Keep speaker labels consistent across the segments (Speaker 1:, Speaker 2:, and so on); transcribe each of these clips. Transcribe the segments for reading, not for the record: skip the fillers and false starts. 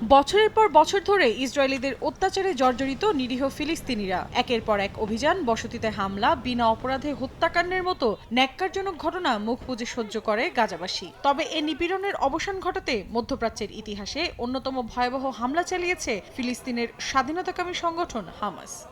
Speaker 1: বছরের পর বছর ধরে ইসরায়েলিদের অত্যাচারে জর্জরিত নিরীহ ফিলিস্তিনিরা একের পর এক অভিযান, বসতিতে হামলা, বিনা অপরাধে হত্যাকাণ্ডের মতো ন্যাক্কারজনক ঘটনা মুখ বুজে সহ্য করে গাজাবাসী। তবে এ নিপীড়নের অবসান ঘটাতে মধ্যপ্রাচ্যের ইতিহাসে অন্যতম ভয়াবহ হামলা চালিয়েছে ফিলিস্তিনের স্বাধীনতাকামী সংগঠন হামাস।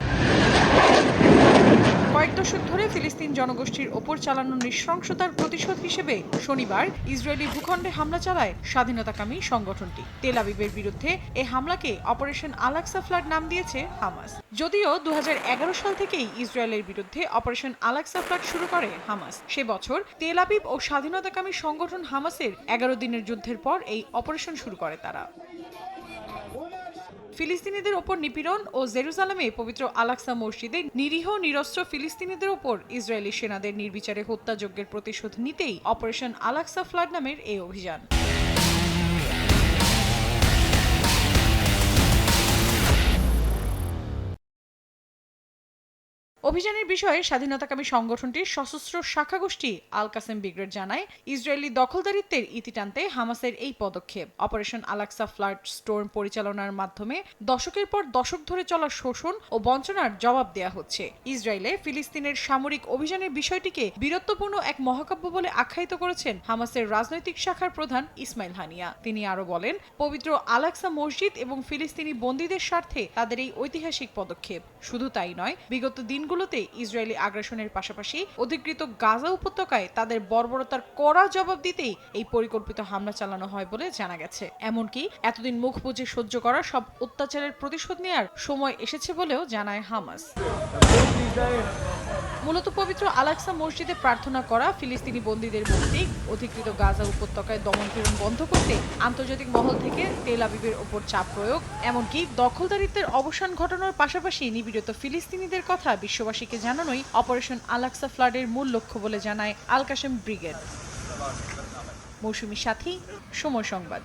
Speaker 1: কয়েক দশক ধরে ফিলিস্তিন জনগোষ্ঠীর ওপর চালানো নৃশংসতার প্রতিশোধ হিসেবে শনিবার ইসরায়েলি ভূখণ্ডে হামলা চালায় স্বাধীনতাকামী সংগঠনটি। তেল আবিবের বিরুদ্ধে এ হামলাকে অপারেশন আল-আকসা ফ্লাড নাম দিয়েছে হামাস। যদিও 2011 সাল থেকেই ইসরায়েলের বিরুদ্ধে অপারেশন আল-আকসা ফ্লাড শুরু করে হামাস। সে বছর তেল আবিব ও স্বাধীনতাকামী সংগঠন হামাসের 11 দিনের যুদ্ধের পর এই অপারেশন শুরু করে তারা। ফিলিস্তিনিদের ওপর নিপীড়ন ও জেরুজালেমে পবিত্র আল-আকসা মসজিদে নিরীহ নিরস্ত্র ফিলিস্তিনিদের ওপর ইসরায়েলি সেনাদের নির্বিচারে হত্যাযজ্ঞের প্রতিশোধ নিতেই অপারেশন আল-আকসা ফ্লাড নামের এই অভিযান। অভিযানের বিষয়ে স্বাধীনতাকামী সংগঠনটির সশস্ত্র শাখা গোষ্ঠী আল কাসেম ব্রিগেড জানায়, ইসরায়েলি দখলদারিত্বের ইতি টানতে হামাসের এই পদক্ষেপ। অপারেশন আল-আকসা ফ্লাড স্টোর্ম পরিচালনার মাধ্যমে দশকের পর দশক ধরে চলা শোষণ ও বঞ্চনার জবাব দেয়া হচ্ছে। ইসরায়েলে ফিলিস্তিনের সামরিক অভিযানের বিষয়টিকে বীরত্বপূর্ণ এক মহাকাব্য বলে আখ্যায়িত করেছেন হামাসের রাজনৈতিক শাখার প্রধান ইসমাইল হানিয়া। তিনি আরো বলেন, পবিত্র আল-আকসা মসজিদ এবং ফিলিস্তিনি বন্দীদের স্বার্থে তাদের এই ঐতিহাসিক পদক্ষেপ। শুধু তাই নয়, বিগত দিনগুলোতে ইসরায়েলি আগ্রাসনের পাশাপাশি অধিকৃত গাজা উপত্যকায় তাদের বর্বরতার কড়া জবাব দিতেই এই পরিকল্পিত হামলা চালানো হয় বলে জানা গেছে। এমনকি এতদিন মুখ বুজে সহ্য করা সব অত্যাচারের প্রতিশোধ নেয়ার সময় এসেছে বলেও জানায় হামাস। মূলত পবিত্র আল-আকসা মসজিদে প্রার্থনা করা ফিলিস্তিনি বন্দীদের মুক্তি, অধিকৃত গাজা উপত্যকায় দমনপীড়ন বন্ধ করতে আন্তর্জাতিক মহল থেকে তেল আবিবের ওপর চাপ প্রয়োগ, এমনকি দখলদারিত্বের অবসান ঘটানোর পাশাপাশি নিপীড়িত ফিলিস্তিনিদের কথা বিশ্ববাসীকে জানানোই অপারেশন আল-আকসা ফ্লাডের মূল লক্ষ্য বলে জানায় আল কাসেম ব্রিগেড। মৌসুমী সাথী, সময় সংবাদ।